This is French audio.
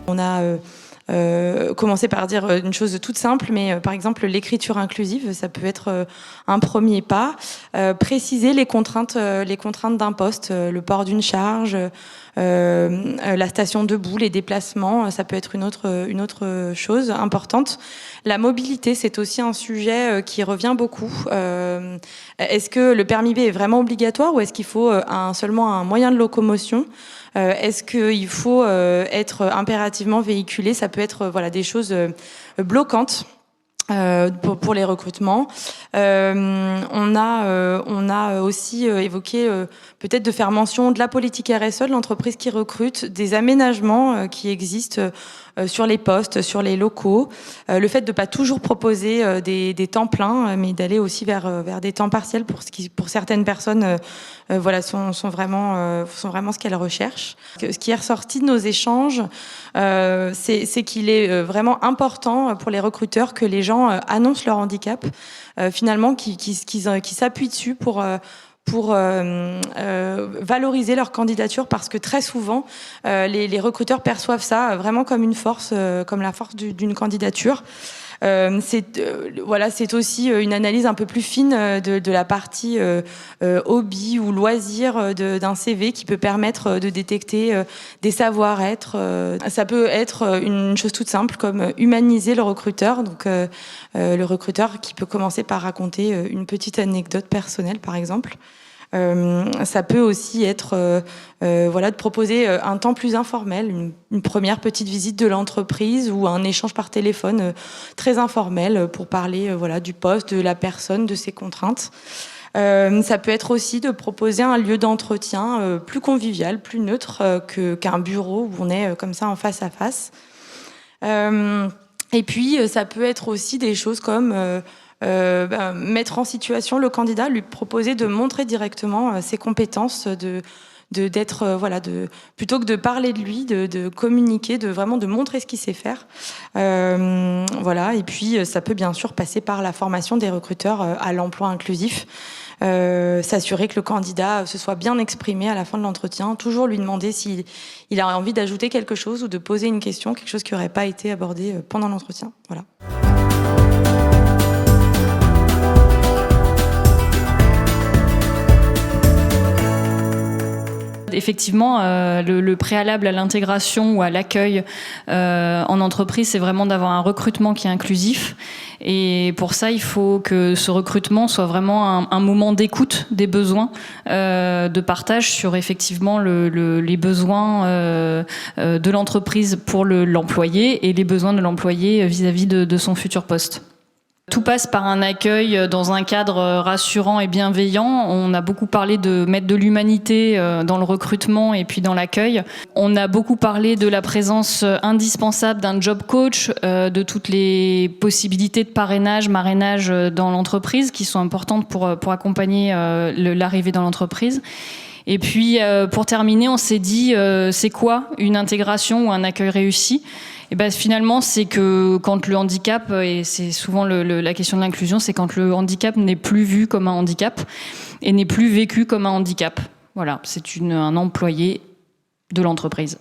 On a commencer par dire une chose toute simple, mais par exemple l'écriture inclusive, ça peut être un premier pas. Préciser les contraintes d'un poste, le port d'une charge, la station debout, les déplacements, ça peut être une autre chose importante. La mobilité, c'est aussi un sujet qui revient beaucoup. Est-ce que le permis B est vraiment obligatoire ou est-ce qu'il faut seulement un moyen de locomotion ? Est-ce qu'il faut être impérativement véhiculé ? Ça peut être des choses bloquantes pour les recrutements. On a aussi évoqué peut-être de faire mention de la politique RSE de l'entreprise qui recrute, des aménagements qui existent sur les postes, sur les locaux, le fait de pas toujours proposer des temps pleins, mais d'aller aussi vers des temps partiels pour certaines personnes sont vraiment ce qu'elles recherchent. Ce qui est ressorti de nos échanges, c'est qu'il est vraiment important pour les recruteurs que les gens annoncent leur handicap, finalement qui s'appuient dessus pour valoriser leur candidature, parce que très souvent les recruteurs perçoivent ça vraiment comme une force, comme la force d'une candidature. C'est aussi une analyse un peu plus fine de la partie hobby ou loisir d'un CV qui peut permettre de détecter des savoir-être. Ça peut être une chose toute simple comme humaniser le recruteur. Donc le recruteur qui peut commencer par raconter une petite anecdote personnelle, par exemple. Ça peut aussi être de proposer un temps plus informel, une première petite visite de l'entreprise ou un échange par téléphone très informel pour parler du poste, de la personne, de ses contraintes. Ça peut être aussi de proposer un lieu d'entretien plus convivial, plus neutre qu'un bureau où on est comme ça en face à face. Et puis ça peut être aussi des choses comme mettre en situation le candidat, lui proposer de montrer directement ses compétences, plutôt que de parler de lui, de communiquer, de montrer ce qu'il sait faire. Et puis ça peut bien sûr passer par la formation des recruteurs à l'emploi inclusif. S'assurer que le candidat se soit bien exprimé à la fin de l'entretien, toujours lui demander s'il a envie d'ajouter quelque chose ou de poser une question, quelque chose qui n'aurait pas été abordé pendant l'entretien. Voilà. Effectivement, le préalable à l'intégration ou à l'accueil en entreprise, c'est vraiment d'avoir un recrutement qui est inclusif. Et pour ça, il faut que ce recrutement soit vraiment un moment d'écoute des besoins, de partage sur effectivement les besoins de l'entreprise pour l'employé et les besoins de l'employé vis-à-vis de son futur poste. Tout passe par un accueil dans un cadre rassurant et bienveillant. On a beaucoup parlé de mettre de l'humanité dans le recrutement et puis dans l'accueil. On a beaucoup parlé de la présence indispensable d'un job coach, de toutes les possibilités de parrainage, marrainage dans l'entreprise qui sont importantes pour accompagner l'arrivée dans l'entreprise. Et puis, pour terminer, on s'est dit, c'est quoi une intégration ou un accueil réussi ? Et finalement, c'est que quand le handicap, et c'est souvent la question de l'inclusion, c'est quand le handicap n'est plus vu comme un handicap et n'est plus vécu comme un handicap. Voilà, c'est un employé de l'entreprise.